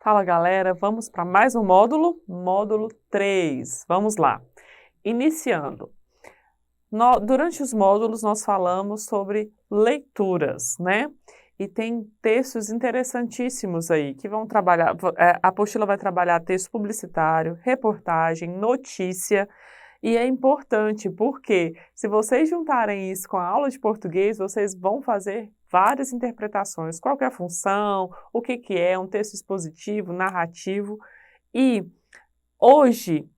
Fala galera, vamos para mais um módulo, módulo 3. Vamos lá. Iniciando. Durante os módulos nós falamos sobre leituras, né? E tem textos interessantíssimos aí que vão trabalhar, a apostila vai trabalhar texto publicitário, reportagem, notícia, e é importante porque se vocês juntarem isso com a aula de português, vocês vão fazer várias interpretações. Qual que é a função, o que que é um texto expositivo, narrativo. E hoje,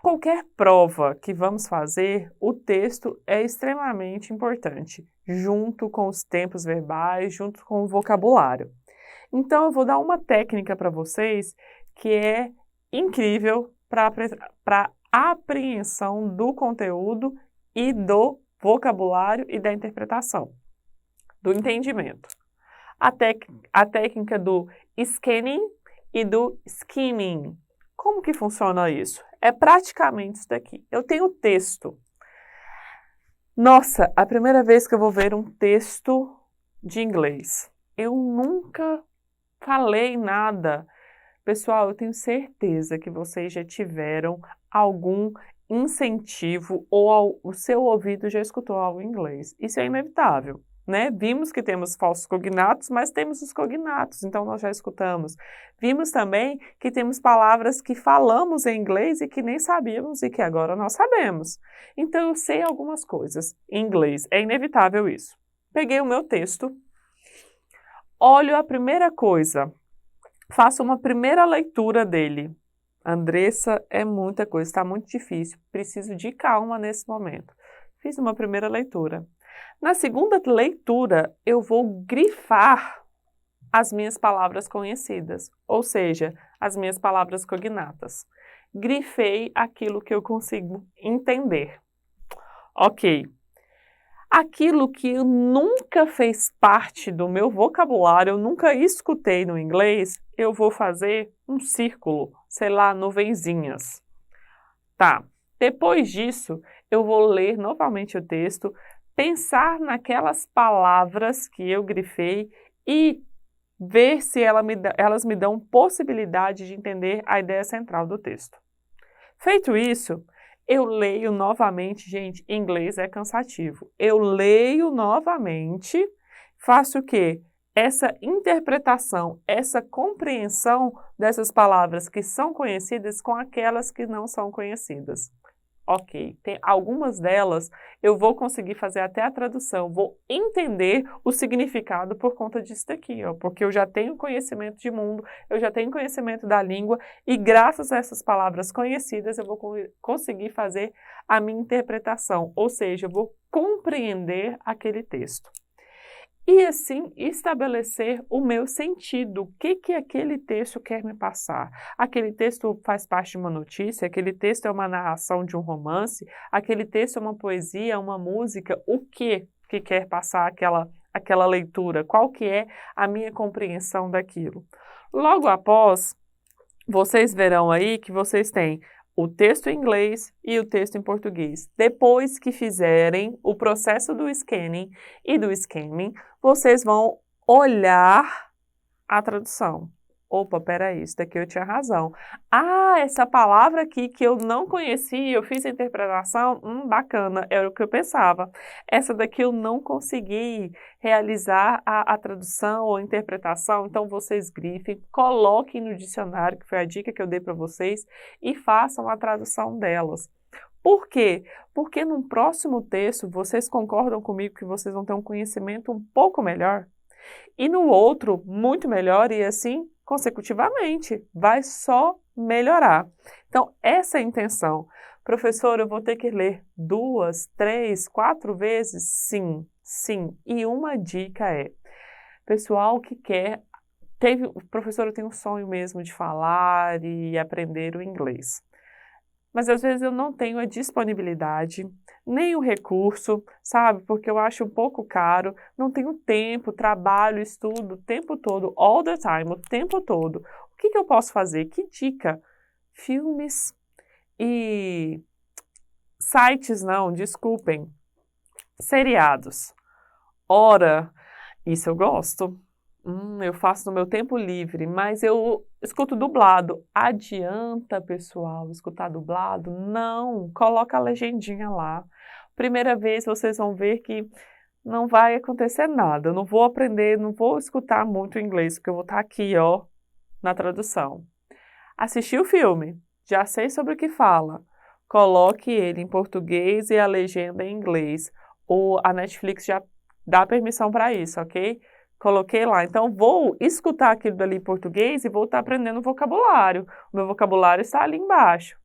qualquer prova que vamos fazer, o texto é extremamente importante, junto com os tempos verbais, junto com o vocabulário. Então, eu vou dar uma técnica para vocês que é incrível para apreensão do conteúdo e do vocabulário e da interpretação, do entendimento. A técnica do scanning e do skimming. Como que funciona isso? É praticamente isso daqui. Eu tenho texto. Nossa, a primeira vez que eu vou ver um texto de inglês. Eu nunca falei nada. Pessoal, eu tenho certeza que vocês já tiveram algum incentivo ou o seu ouvido já escutou algo em inglês. Isso é inevitável, né? Vimos que temos falsos cognatos, mas temos os cognatos, então nós já escutamos. Vimos também que temos palavras que falamos em inglês e que nem sabíamos e que agora nós sabemos. Então eu sei algumas coisas em inglês, é inevitável isso. Peguei o meu texto, olho a primeira coisa, faço uma primeira leitura dele. Andressa, é muita coisa, está muito difícil, preciso de calma nesse momento. Fiz uma primeira leitura. Na segunda leitura, eu vou grifar as minhas palavras conhecidas, ou seja, as minhas palavras cognatas. Grifei aquilo que eu consigo entender. Ok. Aquilo que nunca fez parte do meu vocabulário, eu nunca escutei no inglês, eu vou fazer um círculo, sei lá, nuvenzinhas. Tá, depois disso, eu vou ler novamente o texto, pensar naquelas palavras que eu grifei e ver se elas me dão possibilidade de entender a ideia central do texto. Feito isso, eu leio novamente, gente, inglês é cansativo. Eu leio novamente, faço o quê? Essa interpretação, essa compreensão dessas palavras que são conhecidas com aquelas que não são conhecidas. Ok, tem algumas delas eu vou conseguir fazer até a tradução, vou entender o significado por conta disso daqui, ó, porque eu já tenho conhecimento de mundo, eu já tenho conhecimento da língua e graças a essas palavras conhecidas eu vou conseguir fazer a minha interpretação, ou seja, eu vou compreender aquele texto. E assim estabelecer o meu sentido, o que que aquele texto quer me passar. Aquele texto faz parte de uma notícia, aquele texto é uma narração de um romance, aquele texto é uma poesia, uma música, o que quer passar aquela leitura, qual que é a minha compreensão daquilo. Logo após, vocês verão aí que vocês têm o texto em inglês e o texto em português. Depois que fizerem o processo do scanning e do skimming, vocês vão olhar a tradução. Opa, peraí, isso daqui eu tinha razão. Ah, essa palavra aqui que eu não conhecia, eu fiz a interpretação, bacana, era o que eu pensava. Essa daqui eu não consegui realizar a tradução ou a interpretação, então vocês grifem, coloquem no dicionário, que foi a dica que eu dei para vocês, e façam a tradução delas. Por quê? Porque no próximo texto, vocês concordam comigo que vocês vão ter um conhecimento um pouco melhor? E no outro, muito melhor, e assim consecutivamente, vai só melhorar. Então, essa é a intenção. Professor, eu vou ter que ler 2, 3, 4 vezes? Sim, sim. E uma dica é, pessoal que quer, professor, eu tenho um sonho mesmo de falar e aprender o inglês. Mas às vezes eu não tenho a disponibilidade, nem o recurso, sabe? Porque eu acho um pouco caro, não tenho tempo, trabalho, estudo o tempo todo, all the time, o tempo todo. O que eu posso fazer? Que dica? Filmes e sites, não, desculpem, seriados. Ora, isso eu gosto. Eu faço no meu tempo livre, mas eu escuto dublado. Adianta, pessoal, escutar dublado? Não, coloca a legendinha lá. Primeira vez vocês vão ver que não vai acontecer nada. Eu não vou aprender, não vou escutar muito inglês, porque eu vou estar aqui, ó, na tradução. Assisti o filme, já sei sobre o que fala. Coloque ele em português e a legenda em inglês. Ou a Netflix já dá permissão para isso, ok? Coloquei lá. Então, vou escutar aquilo dali em português e vou estar aprendendo vocabulário. O meu vocabulário está ali embaixo.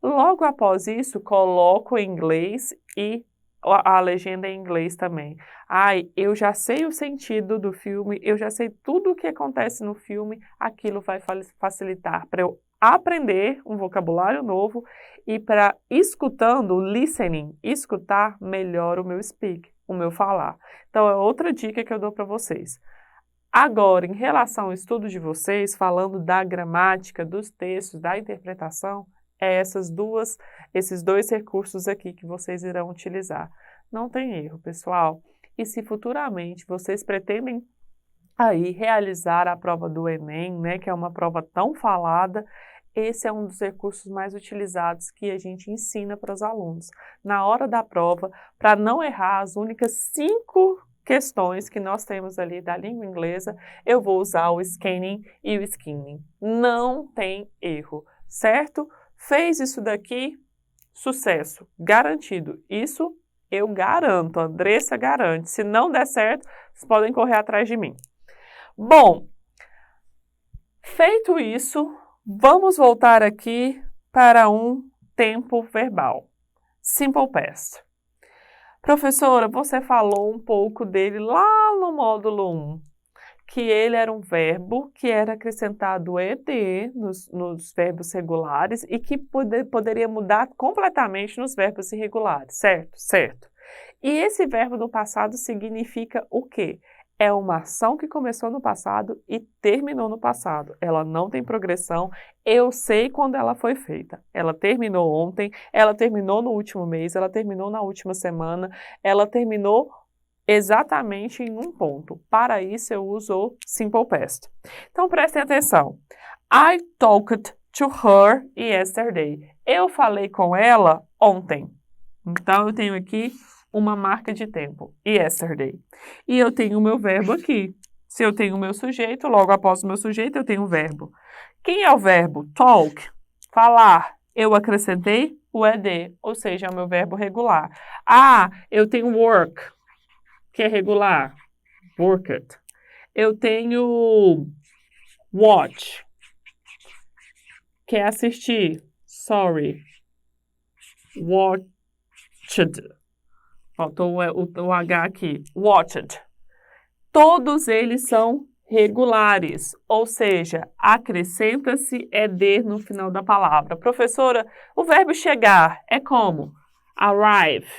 Logo após isso, coloco em inglês e a legenda em inglês também. Ai, eu já sei o sentido do filme, eu já sei tudo o que acontece no filme, aquilo vai facilitar para eu aprender um vocabulário novo e para escutando, listening, escutar melhor o meu speak, o meu falar. Então é outra dica que eu dou para vocês. Agora, em relação ao estudo de vocês, falando da gramática, dos textos, da interpretação, é esses dois recursos aqui que vocês irão utilizar. Não tem erro, pessoal. E se futuramente vocês pretendem aí realizar a prova do Enem, né, que é uma prova tão falada, esse é um dos recursos mais utilizados que a gente ensina para os alunos. Na hora da prova, para não errar as únicas 5 questões que nós temos ali da língua inglesa, eu vou usar o scanning e o skimming. Não tem erro, certo? Fez isso daqui, sucesso, garantido. Isso eu garanto, a Andressa garante. Se não der certo, vocês podem correr atrás de mim. Bom, feito isso, vamos voltar aqui para um tempo verbal. Simple past. Professora, você falou um pouco dele lá no módulo 1, que ele era um verbo que era acrescentado ED nos verbos regulares e que poderia mudar completamente nos verbos irregulares, certo? Certo. E esse verbo no passado significa o quê? É uma ação que começou no passado e terminou no passado. Ela não tem progressão, eu sei quando ela foi feita. Ela terminou ontem, ela terminou no último mês, ela terminou na última semana, ela terminou exatamente em um ponto. Para isso eu uso o simple past. Então prestem atenção. I talked to her yesterday. Eu falei com ela ontem. Então eu tenho aqui uma marca de tempo, yesterday. E eu tenho o meu verbo aqui. Se eu tenho o meu sujeito, logo após o meu sujeito eu tenho o verbo. Quem é o verbo? Talk, falar. Eu acrescentei o ed, ou seja, é o meu verbo regular. Ah, eu tenho work, que é regular, worked. Eu tenho watch, que é assistir, sorry, watched. Faltou o H aqui, watched. Todos eles são regulares, ou seja, acrescenta-se ed no final da palavra. Professora, o verbo chegar é como? Arrive.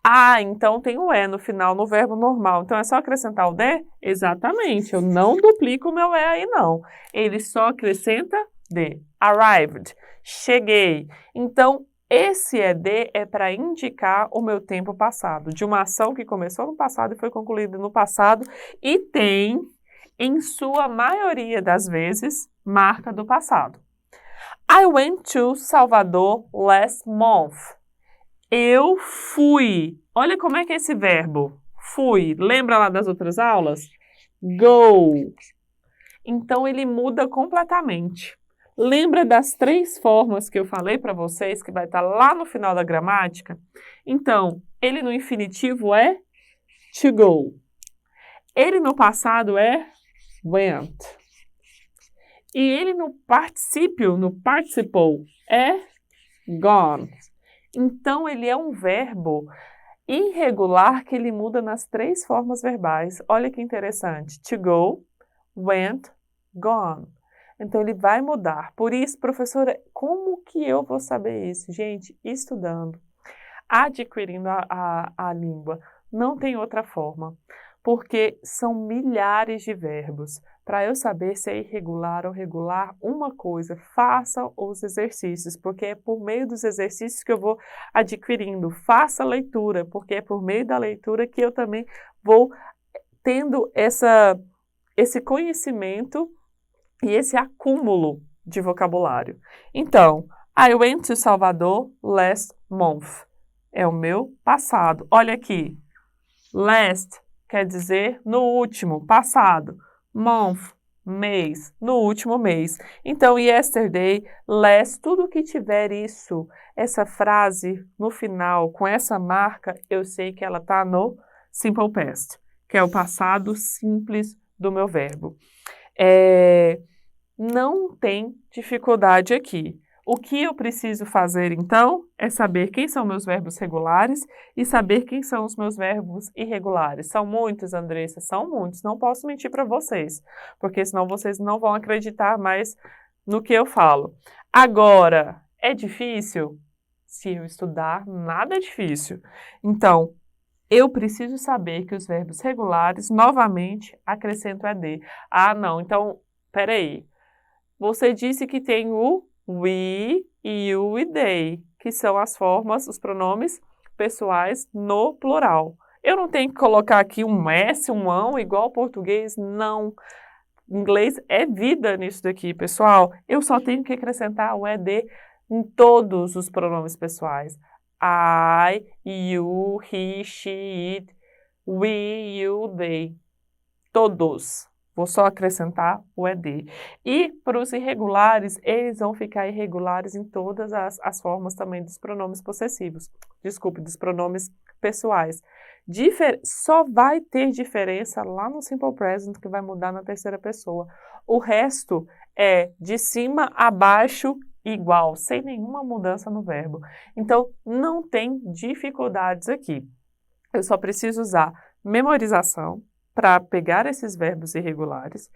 Ah, então tem o E no final, no verbo normal. Então é só acrescentar o D? Exatamente, eu não duplico o meu E aí não. Ele só acrescenta D. Arrived, cheguei. Então, esse ED é para indicar o meu tempo passado, de uma ação que começou no passado e foi concluída no passado e tem, em sua maioria das vezes, marca do passado. I went to Salvador last month. Eu fui. Olha como é que é esse verbo. Fui. Lembra lá das outras aulas? Go. Então, ele muda completamente. Lembra das 3 formas que eu falei para vocês, que vai estar lá no final da gramática? Então, ele no infinitivo é to go. Ele no passado é went. E ele no particípio, no participle, é gone. Então, ele é um verbo irregular que ele muda nas 3 formas verbais. Olha que interessante. To go, went, gone. Então, ele vai mudar. Por isso, professora, como que eu vou saber isso? Gente, estudando, adquirindo a língua. Não tem outra forma, porque são milhares de verbos. Para eu saber se é irregular ou regular, uma coisa, faça os exercícios, porque é por meio dos exercícios que eu vou adquirindo. Faça a leitura, porque é por meio da leitura que eu também vou tendo esse conhecimento e esse acúmulo de vocabulário. Então, I went to Salvador last month. É o meu passado. Olha aqui. Last quer dizer no último, passado. Month, mês, no último mês. Então, yesterday, last, tudo que tiver isso, essa frase no final, com essa marca, eu sei que ela está no simple past, que é o passado simples do meu verbo. Não tem dificuldade aqui. O que eu preciso fazer, então, é saber quem são meus verbos regulares e saber quem são os meus verbos irregulares. São muitos, Andressa? São muitos. Não posso mentir para vocês, porque senão vocês não vão acreditar mais no que eu falo. Agora, é difícil? Se eu estudar, nada é difícil. Então, eu preciso saber que os verbos regulares, novamente, acrescento ED. Ah, não. Então, peraí. Você disse que tem o we, you e they, que são as formas, os pronomes pessoais no plural. Eu não tenho que colocar aqui um S, um ão, igual ao português, não. Inglês é vida nisso daqui, pessoal. Eu só tenho que acrescentar o ED em todos os pronomes pessoais. I, you, he, she, it, we, you, they. Todos. Vou só acrescentar o ED. E para os irregulares, eles vão ficar irregulares em todas as formas também dos pronomes possessivos. Desculpe, dos pronomes pessoais. Só vai ter diferença lá no Simple Present, que vai mudar na terceira pessoa. O resto é de cima a baixo igual, sem nenhuma mudança no verbo. Então, não tem dificuldades aqui. Eu só preciso usar memorização para pegar esses verbos irregulares.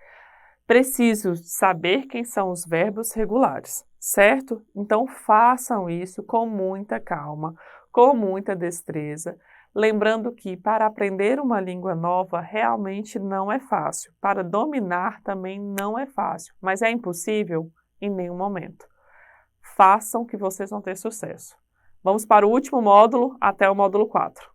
Preciso saber quem são os verbos regulares, certo? Então, façam isso com muita calma, com muita destreza. Lembrando que para aprender uma língua nova realmente não é fácil. Para dominar também não é fácil, mas é impossível em nenhum momento. Façam que vocês vão ter sucesso. Vamos para o último módulo, até o módulo 4.